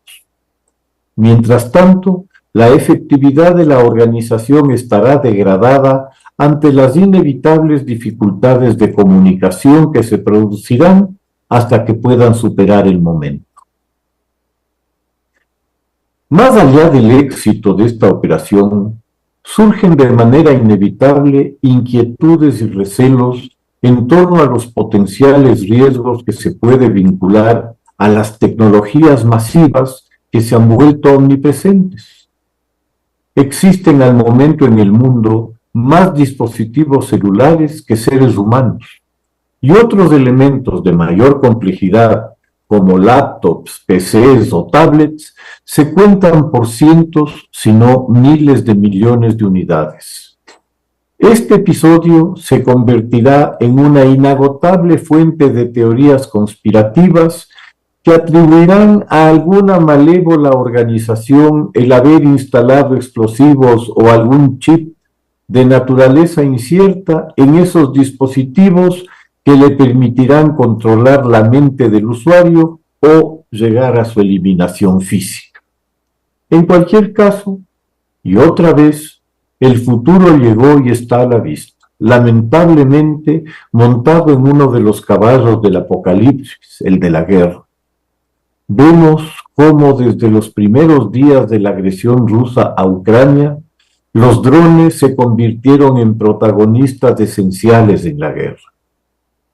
Mientras tanto, la efectividad de la organización estará degradada ante las inevitables dificultades de comunicación que se producirán hasta que puedan superar el momento. Más allá del éxito de esta operación, surgen de manera inevitable inquietudes y recelos en torno a los potenciales riesgos que se puede vincular a las tecnologías masivas que se han vuelto omnipresentes. Existen al momento en el mundo más dispositivos celulares que seres humanos, y otros elementos de mayor complejidad, como laptops, PCs o tablets, se cuentan por cientos, si no miles de millones de unidades. Este episodio se convertirá en una inagotable fuente de teorías conspirativas que atribuirán a alguna malévola organización el haber instalado explosivos o algún chip de naturaleza incierta en esos dispositivos que le permitirán controlar la mente del usuario o llegar a su eliminación física. En cualquier caso, y otra vez, el futuro llegó y está a la vista, lamentablemente montado en uno de los caballos del apocalipsis, el de la guerra. Vemos cómo desde los primeros días de la agresión rusa a Ucrania, los drones se convirtieron en protagonistas esenciales en la guerra.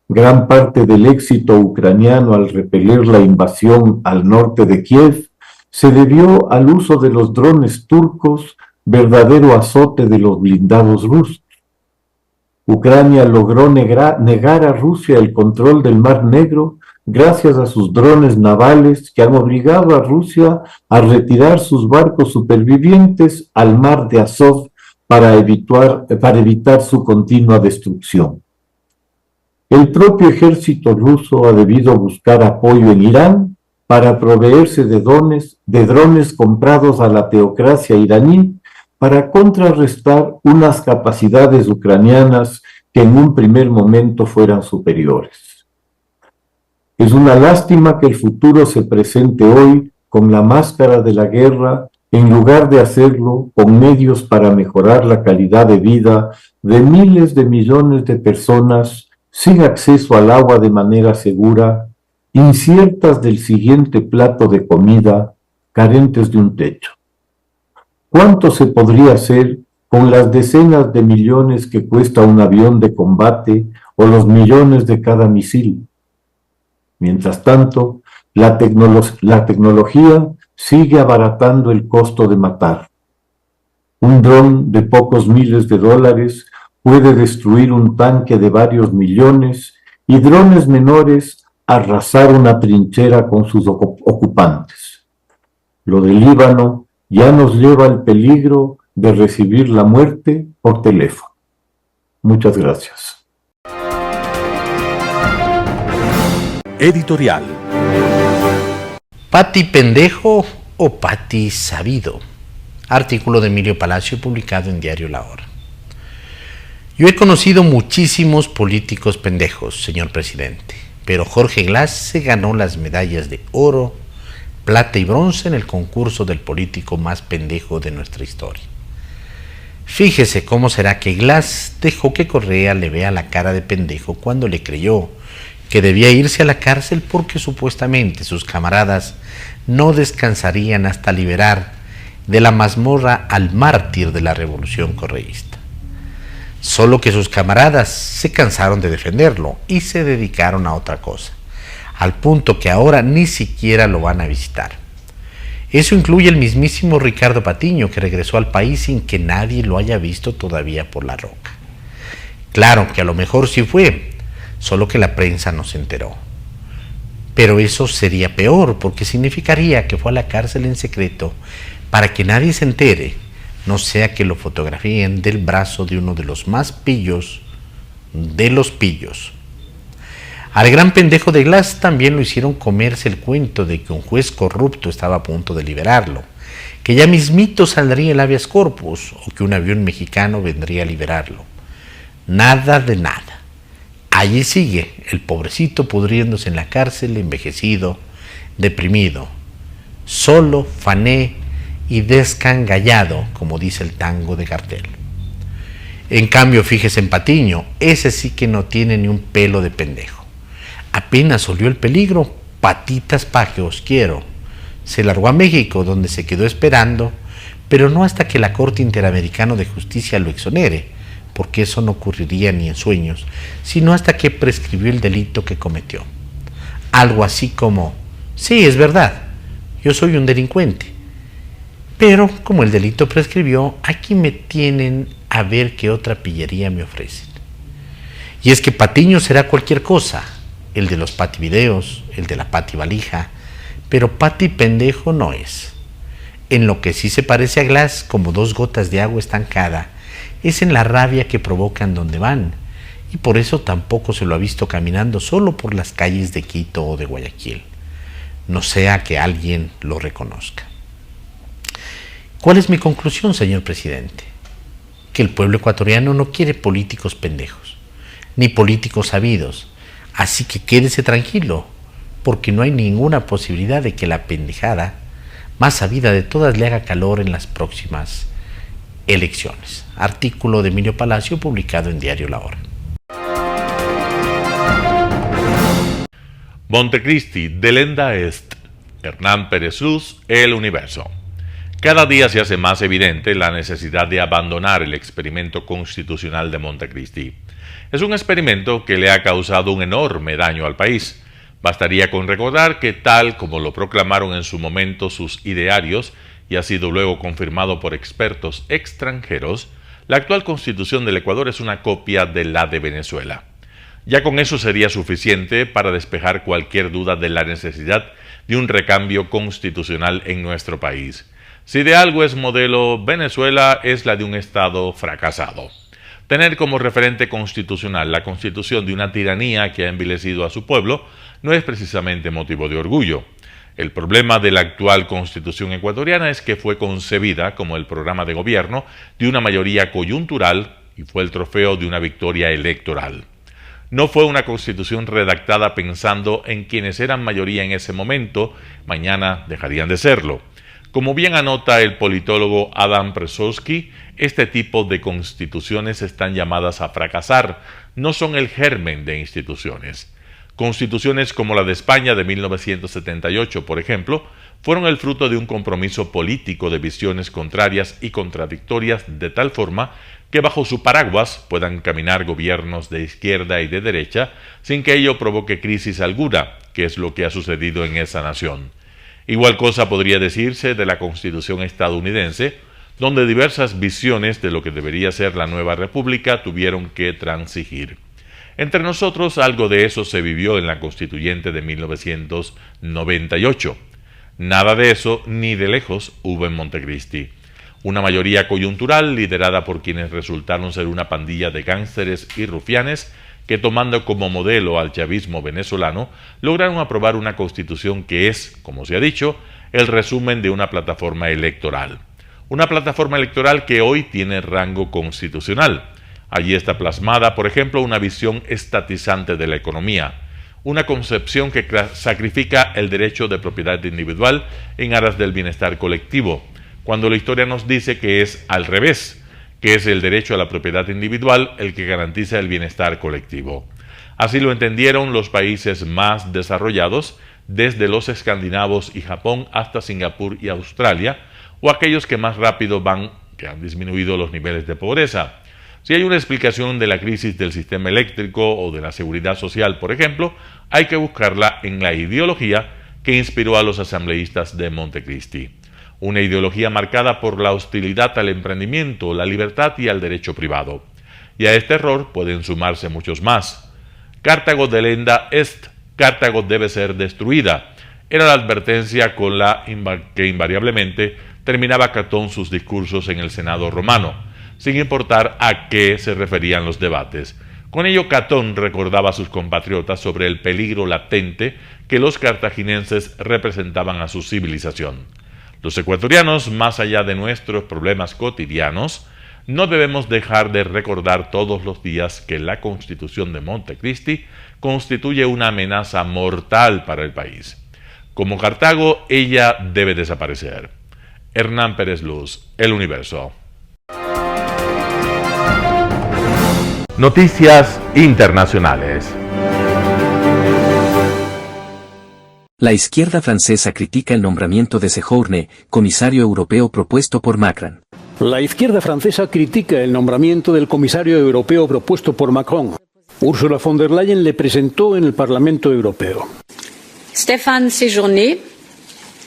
Gran parte del éxito ucraniano al repeler la invasión al norte de Kiev se debió al uso de los drones turcos, verdadero azote de los blindados rusos. Ucrania logró negar a Rusia el control del Mar Negro gracias a sus drones navales que han obligado a Rusia a retirar sus barcos supervivientes al mar de Azov para evitar su continua destrucción. El propio ejército ruso ha debido buscar apoyo en Irán para proveerse de drones comprados a la teocracia iraní para contrarrestar unas capacidades ucranianas que en un primer momento fueran superiores. Es una lástima que el futuro se presente hoy con la máscara de la guerra en lugar de hacerlo con medios para mejorar la calidad de vida de miles de millones de personas sin acceso al agua de manera segura, inciertas del siguiente plato de comida, carentes de un techo. ¿Cuánto se podría hacer con las decenas de millones que cuesta un avión de combate o los millones de cada misil? Mientras tanto, la tecnología sigue abaratando el costo de matar. Un dron de pocos miles de dólares puede destruir un tanque de varios millones y drones menores arrasar una trinchera con sus ocupantes. Lo del Líbano ya nos lleva al peligro de recibir la muerte por teléfono. Muchas gracias. Editorial. Pati pendejo o Pati sabido. Artículo de Emilio Palacio publicado en Diario La Hora. Yo he conocido muchísimos políticos pendejos, señor presidente, pero Jorge Glass se ganó las medallas de oro, plata y bronce en el concurso del político más pendejo de nuestra historia. Fíjese cómo será que Glass dejó que Correa le vea la cara de pendejo cuando le creyó que debía irse a la cárcel porque supuestamente sus camaradas no descansarían hasta liberar de la mazmorra al mártir de la revolución correísta. Solo que sus camaradas se cansaron de defenderlo y se dedicaron a otra cosa, al punto que ahora ni siquiera lo van a visitar. Eso incluye el mismísimo Ricardo Patiño, que regresó al país sin que nadie lo haya visto todavía por la roca. Claro que a lo mejor sí fue, solo que la prensa no se enteró. Pero eso sería peor, porque significaría que fue a la cárcel en secreto para que nadie se entere, no sea que lo fotografíen del brazo de uno de los más pillos de los pillos. Al gran pendejo de Glass también lo hicieron comerse el cuento de que un juez corrupto estaba a punto de liberarlo, que ya mismito saldría el habeas corpus o que un avión mexicano vendría a liberarlo. Nada de nada. Allí sigue el pobrecito pudriéndose en la cárcel, envejecido, deprimido, solo, fané y descangallado, como dice el tango de Gardel. En cambio, fíjese en Patiño, ese sí que no tiene ni un pelo de pendejo. Apenas olió el peligro, patitas pa' que os quiero. Se largó a México, donde se quedó esperando, pero no hasta que la Corte Interamericana de Justicia lo exonere, porque eso no ocurriría ni en sueños, sino hasta que prescribió el delito que cometió. Algo así como, sí, es verdad, yo soy un delincuente, pero como el delito prescribió, aquí me tienen a ver qué otra pillería me ofrecen. Y es que Patiño será cualquier cosa, el de los Pati videos, el de la Pati valija, pero Pati pendejo no es. En lo que sí se parece a Glass como dos gotas de agua estancada, es en la rabia que provocan donde van, y por eso tampoco se lo ha visto caminando solo por las calles de Quito o de Guayaquil, no sea que alguien lo reconozca. ¿Cuál es mi conclusión, señor presidente? Que el pueblo ecuatoriano no quiere políticos pendejos, ni políticos sabidos, así que quédese tranquilo, porque no hay ninguna posibilidad de que la pendejada más sabida de todas le haga calor en las próximas elecciones. Artículo de Emilio Palacio publicado en Diario La Hora. Montecristi, Delenda Est, Hernán Pérez Luz, El Universo. Cada día se hace más evidente la necesidad de abandonar el experimento constitucional de Montecristi. Es un experimento que le ha causado un enorme daño al país. Bastaría con recordar que, tal como lo proclamaron en su momento sus idearios, y ha sido luego confirmado por expertos extranjeros, la actual Constitución del Ecuador es una copia de la de Venezuela. Ya con eso sería suficiente para despejar cualquier duda de la necesidad de un recambio constitucional en nuestro país. Si de algo es modelo Venezuela, es la de un Estado fracasado. Tener como referente constitucional la constitución de una tiranía que ha envilecido a su pueblo no es precisamente motivo de orgullo. El problema de la actual Constitución ecuatoriana es que fue concebida como el programa de gobierno de una mayoría coyuntural y fue el trofeo de una victoria electoral. No fue una constitución redactada pensando en quienes eran mayoría en ese momento, mañana dejarían de serlo. Como bien anota el politólogo Adam Przewalski, este tipo de constituciones están llamadas a fracasar, no son el germen de instituciones. Constituciones como la de España de 1978, por ejemplo, fueron el fruto de un compromiso político de visiones contrarias y contradictorias de tal forma que bajo su paraguas puedan caminar gobiernos de izquierda y de derecha sin que ello provoque crisis alguna, que es lo que ha sucedido en esa nación. Igual cosa podría decirse de la Constitución estadounidense, donde diversas visiones de lo que debería ser la nueva república tuvieron que transigir. Entre nosotros algo de eso se vivió en la Constituyente de 1998. Nada de eso, ni de lejos, hubo en Montecristi. Una mayoría coyuntural liderada por quienes resultaron ser una pandilla de gángsteres y rufianes que, tomando como modelo al chavismo venezolano, lograron aprobar una constitución que es, como se ha dicho, el resumen de una plataforma electoral. Una plataforma electoral que hoy tiene rango constitucional. Allí está plasmada, por ejemplo, una visión estatizante de la economía, una concepción que sacrifica el derecho de propiedad individual en aras del bienestar colectivo, cuando la historia nos dice que es al revés, que es el derecho a la propiedad individual el que garantiza el bienestar colectivo. Así lo entendieron los países más desarrollados, desde los escandinavos y Japón hasta Singapur y Australia, o aquellos que más rápido van, que han disminuido los niveles de pobreza. Si hay una explicación de la crisis del sistema eléctrico o de la seguridad social, por ejemplo, hay que buscarla en la ideología que inspiró a los asambleístas de Montecristi. Una ideología marcada por la hostilidad al emprendimiento, la libertad y al derecho privado. Y a este error pueden sumarse muchos más. Cartago delenda est, Cartago debe ser destruida. Era la advertencia con la que invariablemente terminaba Catón sus discursos en el Senado romano, sin importar a qué se referían los debates. Con ello, Catón recordaba a sus compatriotas sobre el peligro latente que los cartaginenses representaban a su civilización. Los ecuatorianos, más allá de nuestros problemas cotidianos, no debemos dejar de recordar todos los días que la Constitución de Montecristi constituye una amenaza mortal para el país. Como Cartago, ella debe desaparecer. Hernán Pérez Luz, El Universo. Noticias internacionales. La izquierda francesa critica el nombramiento de Séjourné, comisario europeo propuesto por Macron. La izquierda francesa critica el nombramiento del comisario europeo propuesto por Macron. Ursula von der Leyen le presentó en el Parlamento Europeo. Stéphane Séjourné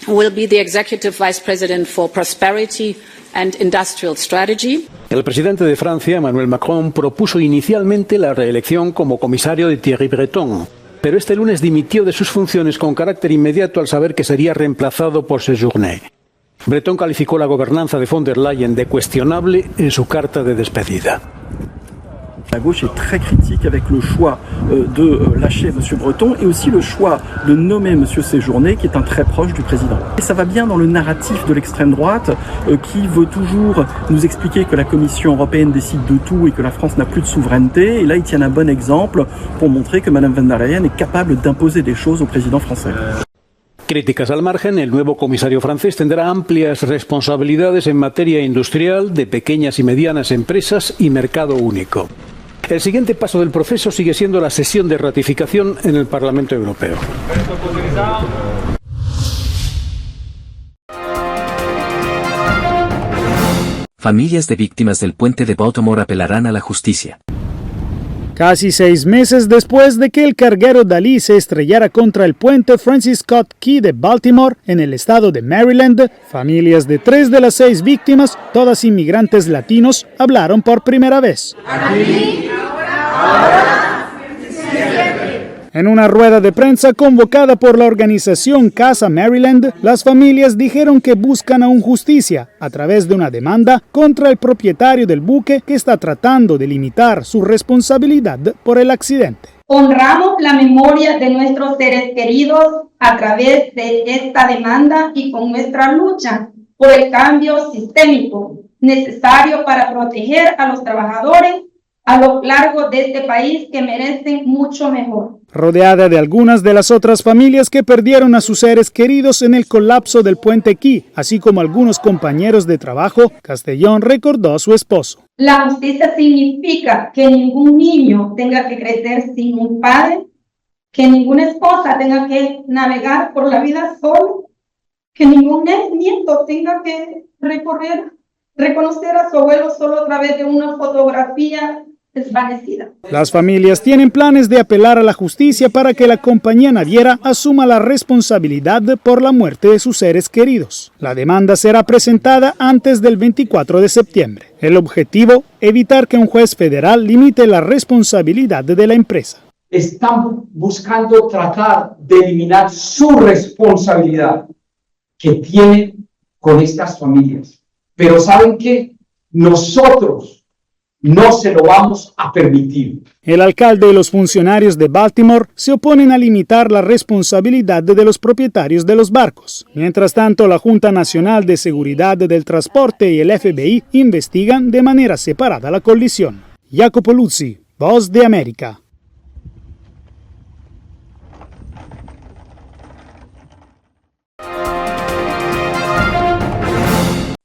will be the Executive Vice President for Prosperity and Industrial Strategy. El presidente de Francia, Emmanuel Macron, propuso inicialmente la reelección como comisario de Thierry Breton, pero este lunes dimitió de sus funciones con carácter inmediato al saber que sería reemplazado por Séjourné. Breton calificó la gobernanza de von der Leyen de cuestionable en su carta de despedida. La gauche est très critique avec le choix de lâcher M. Breton et aussi le choix de nommer M. Séjourné, qui est un très proche du président. Et ça va bien dans le narratif de l'extrême droite qui veut toujours nous expliquer que la Commission européenne décide de tout et que la France n'a plus de souveraineté. Et là, ils tiennent un bon exemple pour montrer que Mme von der Leyen est capable d'imposer des choses au président français. Críticas al margen, el nuevo comisario francés tendrá amplias responsabilidades en materia industrial, de pequeñas y medianas empresas y mercado único. El siguiente paso del proceso sigue siendo la sesión de ratificación en el Parlamento Europeo. Familias de víctimas del puente de Baltimore apelarán a la justicia. Casi 6 meses después de que el carguero Dalí se estrellara contra el puente Francis Scott Key de Baltimore, en el estado de Maryland, familias de 3 de las 6 víctimas, todas inmigrantes latinos, hablaron por primera vez. En una rueda de prensa convocada por la organización Casa Maryland, las familias dijeron que buscan aún justicia a través de una demanda contra el propietario del buque que está tratando de limitar su responsabilidad por el accidente. Honramos la memoria de nuestros seres queridos a través de esta demanda y con nuestra lucha por el cambio sistémico necesario para proteger a los trabajadores a lo largo de este país que merecen mucho mejor. Rodeada de algunas de las otras familias que perdieron a sus seres queridos en el colapso del puente Key, así como algunos compañeros de trabajo, Castellón recordó a su esposo. La justicia significa que ningún niño tenga que crecer sin un padre, que ninguna esposa tenga que navegar por la vida solo, que ningún nieto tenga que reconocer a su abuelo solo a través de una fotografía desvanecida. Las familias tienen planes de apelar a la justicia para que la compañía naviera asuma la responsabilidad por la muerte de sus seres queridos. La demanda será presentada antes del 24 de septiembre. El objetivo, evitar que un juez federal limite la responsabilidad de la empresa. Están buscando tratar de eliminar su responsabilidad que tienen con estas familias. Pero ¿saben qué? Nosotros no se lo vamos a permitir. El alcalde y los funcionarios de Baltimore se oponen a limitar la responsabilidad de los propietarios de los barcos. Mientras tanto, la Junta Nacional de Seguridad del Transporte y el FBI investigan de manera separada la colisión. Jacopo Luzzi, Voz de América.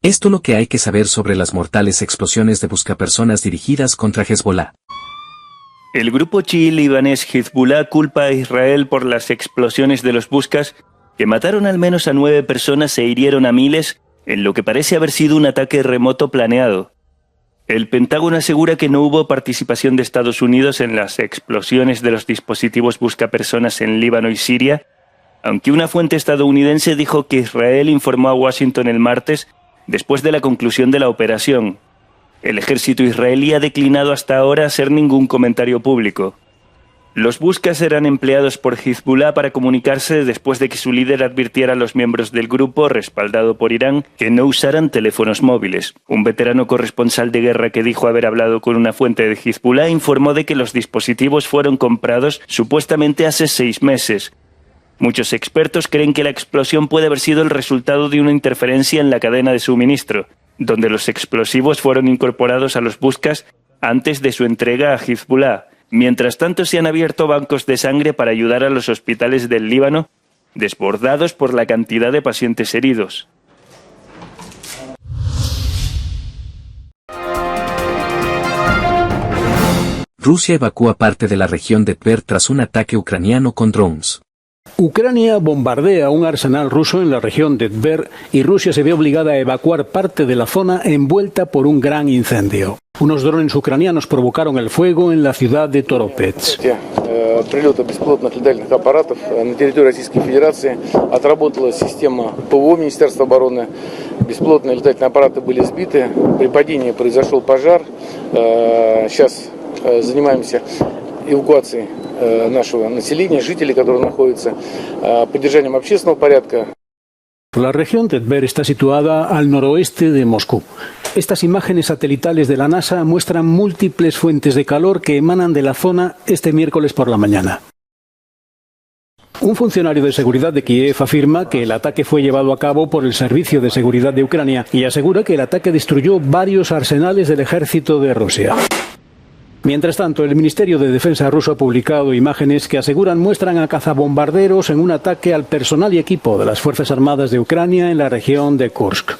Esto es lo que hay que saber sobre las mortales explosiones de buscapersonas dirigidas contra Hezbollah. El grupo chií libanés Hezbollah culpa a Israel por las explosiones de los buscas que mataron al menos a 9 personas e hirieron a miles en lo que parece haber sido un ataque remoto planeado. El Pentágono asegura que no hubo participación de Estados Unidos en las explosiones de los dispositivos buscapersonas en Líbano y Siria, aunque una fuente estadounidense dijo que Israel informó a Washington el martes después de la conclusión de la operación. El ejército israelí ha declinado hasta ahora hacer ningún comentario público. Los buscas eran empleados por Hezbollah para comunicarse después de que su líder advirtiera a los miembros del grupo, respaldado por Irán, que no usaran teléfonos móviles. Un veterano corresponsal de guerra que dijo haber hablado con una fuente de Hezbollah informó de que los dispositivos fueron comprados supuestamente hace 6 meses. Muchos expertos creen que la explosión puede haber sido el resultado de una interferencia en la cadena de suministro, donde los explosivos fueron incorporados a los buscas antes de su entrega a Hezbollah. Mientras tanto, se han abierto bancos de sangre para ayudar a los hospitales del Líbano, desbordados por la cantidad de pacientes heridos. Rusia evacúa parte de la región de Tver tras un ataque ucraniano con drones. Ucrania bombardea un arsenal ruso en la región de Tver y Rusia se ve obligada a evacuar parte de la zona envuelta por un gran incendio. Unos drones ucranianos provocaron el fuego en la ciudad de Торопец. Прилета беспилотных летательных аппаратов на территории Российской Федерации отработала система ПВО Министерства обороны. Беспилотные летательные аппараты были сбиты. При падении произошел пожар. Сейчас занимаемся эвакуацией нашего населения, жителей, которые находятся, поддержанием общественного порядка. La región de Tver está situada al noroeste de Moscú. Estas imágenes satelitales de la NASA muestran múltiples fuentes de calor que emanan de la zona este miércoles por la mañana. Un funcionario de seguridad de Kiev afirma que el ataque fue llevado a cabo por el Servicio de Seguridad de Ucrania y asegura que el ataque destruyó varios arsenales del ejército de Rusia. Mientras tanto, el Ministerio de Defensa ruso ha publicado imágenes que aseguran muestran a cazabombarderos en un ataque al personal y equipo de las Fuerzas Armadas de Ucrania en la región de Kursk.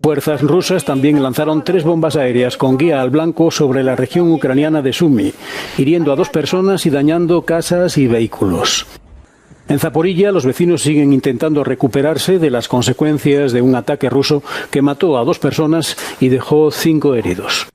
Fuerzas rusas también lanzaron 3 bombas aéreas con guía al blanco sobre la región ucraniana de Sumy, hiriendo a 2 personas y dañando casas y vehículos. En Zaporilla, los vecinos siguen intentando recuperarse de las consecuencias de un ataque ruso que mató a 2 personas y dejó 5 heridos.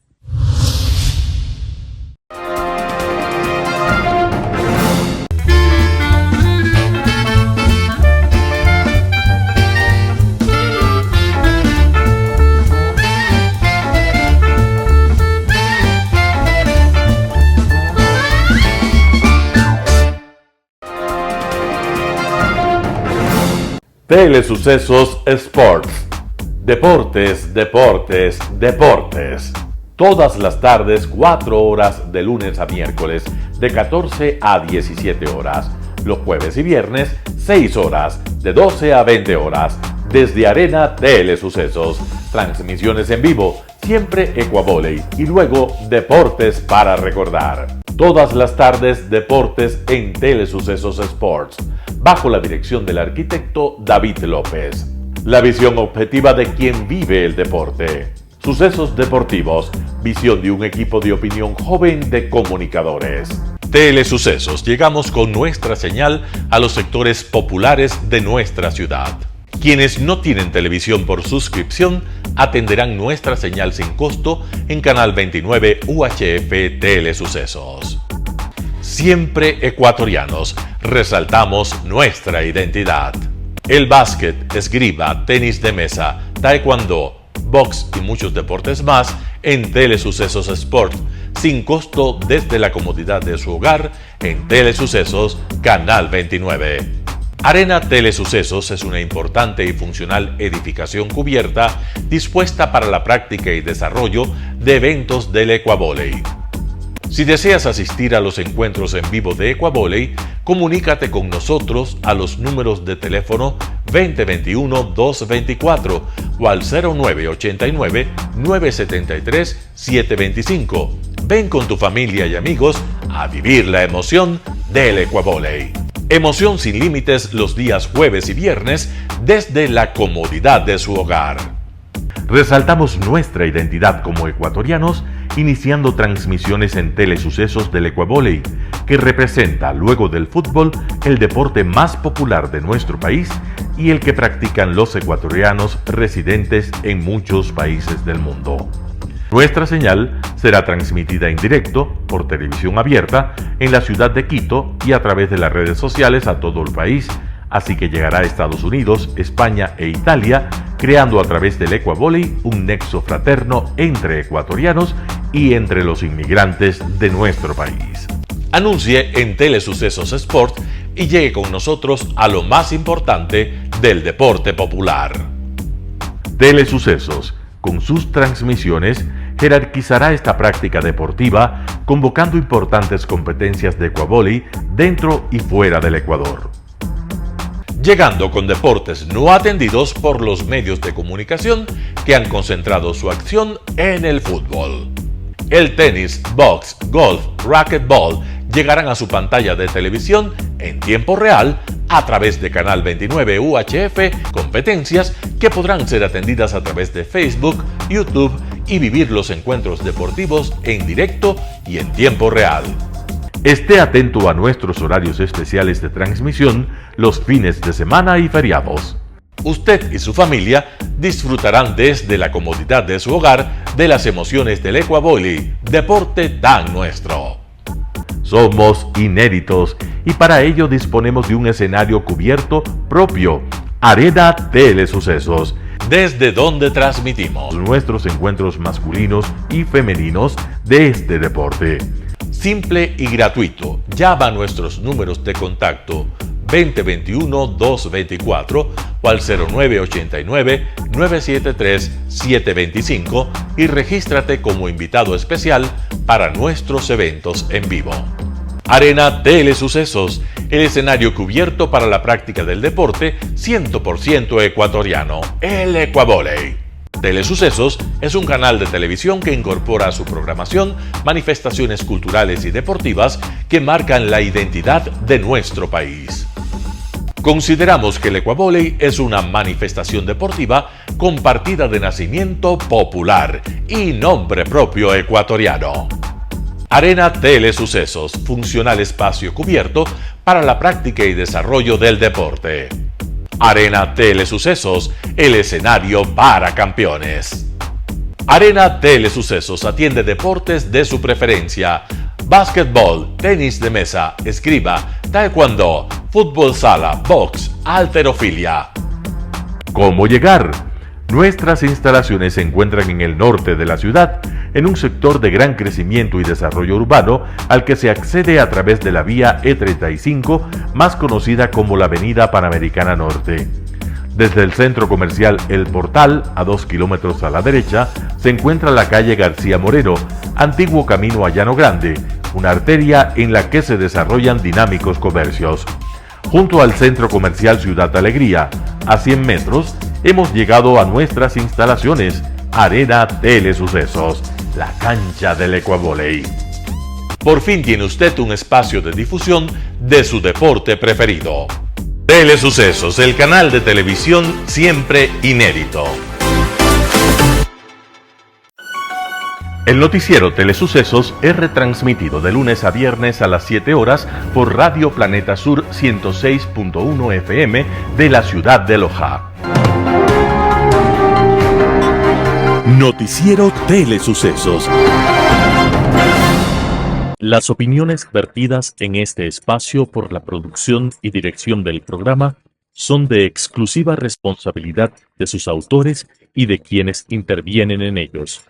Telesucesos Sports. Deportes, deportes, deportes. Todas las tardes, 4 horas de lunes a miércoles, de 14 a 17 horas. Los jueves y viernes, 6 horas, de 12 a 20 horas. desde Arena Telesucesos. Transmisiones en vivo, siempre Ecuavóley y luego Deportes para recordar. Todas las tardes deportes en Telesucesos Sports, bajo la dirección del arquitecto David López. La visión objetiva de quien vive el deporte. Sucesos deportivos, visión de un equipo de opinión joven de comunicadores. Telesucesos, llegamos con nuestra señal a los sectores populares de nuestra ciudad. Quienes no tienen televisión por suscripción atenderán nuestra señal sin costo en Canal 29 UHF Telesucesos. Siempre ecuatorianos, resaltamos nuestra identidad. El básquet, esgrima, tenis de mesa, taekwondo, box y muchos deportes más en Telesucesos Sport, sin costo desde la comodidad de su hogar en Telesucesos Canal 29. Arena Telesucesos es una importante y funcional edificación cubierta dispuesta para la práctica y desarrollo de eventos del Ecuavóley. Si deseas asistir a los encuentros en vivo de Ecuavóley, comunícate con nosotros a los números de teléfono 2021-224 o al 0989-973-725. Ven con tu familia y amigos a vivir la emoción del Ecuavóley. Emoción sin límites los días jueves y viernes desde la comodidad de su hogar. Resaltamos nuestra identidad como ecuatorianos iniciando transmisiones en Telesucesos del Ecuavóley, que representa, luego del fútbol, el deporte más popular de nuestro país y el que practican los ecuatorianos residentes en muchos países del mundo. Nuestra señal será transmitida en directo por televisión abierta en la ciudad de Quito y a través de las redes sociales a todo el país, así que llegará a Estados Unidos, España e Italia, creando a través del Ecuavóley un nexo fraterno entre ecuatorianos y entre los inmigrantes de nuestro país. Anuncie en Telesucesos Sport y llegue con nosotros a lo más importante del deporte popular. Telesucesos, con sus transmisiones, jerarquizará esta práctica deportiva, convocando importantes competencias de Ecuavóley dentro y fuera del Ecuador. Llegando con deportes no atendidos por los medios de comunicación que han concentrado su acción en el fútbol. El tenis, box, golf, racquetball llegarán a su pantalla de televisión en tiempo real a través de Canal 29 UHF, competencias que podrán ser atendidas a través de Facebook, YouTube y vivir los encuentros deportivos en directo y en tiempo real. Esté atento a nuestros horarios especiales de transmisión los fines de semana y feriados. Usted y su familia disfrutarán desde la comodidad de su hogar de las emociones del Ecuavóley, deporte tan nuestro. Somos inéditos y para ello disponemos de un escenario cubierto propio, Arena Telesucesos, desde donde transmitimos nuestros encuentros masculinos y femeninos de este deporte. Simple y gratuito. Llama a nuestros números de contacto 2021-224 o al 0989-973-725 y regístrate como invitado especial para nuestros eventos en vivo. Arena Telesucesos, el escenario cubierto para la práctica del deporte 100% ecuatoriano, el Ecuavóley. Telesucesos es un canal de televisión que incorpora a su programación manifestaciones culturales y deportivas que marcan la identidad de nuestro país. Consideramos que el Ecuavóley es una manifestación deportiva con partida de nacimiento popular y nombre propio ecuatoriano. Arena Telesucesos, funcional espacio cubierto para la práctica y desarrollo del deporte. Arena Telesucesos, el escenario para campeones. Arena Telesucesos atiende deportes de su preferencia: básquetbol, tenis de mesa, esgrima, taekwondo, fútbol sala, box, halterofilia. ¿Cómo llegar? Nuestras instalaciones se encuentran en el norte de la ciudad, en un sector de gran crecimiento y desarrollo urbano al que se accede a través de la vía E35, más conocida como la Avenida Panamericana Norte. Desde el centro comercial El Portal, a 2 kilómetros a la derecha, se encuentra la calle García Moreno, antiguo camino a Llano Grande, una arteria en la que se desarrollan dinámicos comercios. Junto al centro comercial Ciudad Alegría, a 100 metros, hemos llegado a nuestras instalaciones, Arena Telesucesos, la cancha del Ecuavoley. Por fin tiene usted un espacio de difusión de su deporte preferido. Telesucesos, el canal de televisión siempre inédito. El noticiero Telesucesos es retransmitido de lunes a viernes a las 7 horas por Radio Planeta Sur 106.1 FM de la ciudad de Loja. Noticiero Telesucesos. Las opiniones vertidas en este espacio por la producción y dirección del programa son de exclusiva responsabilidad de sus autores y de quienes intervienen en ellos.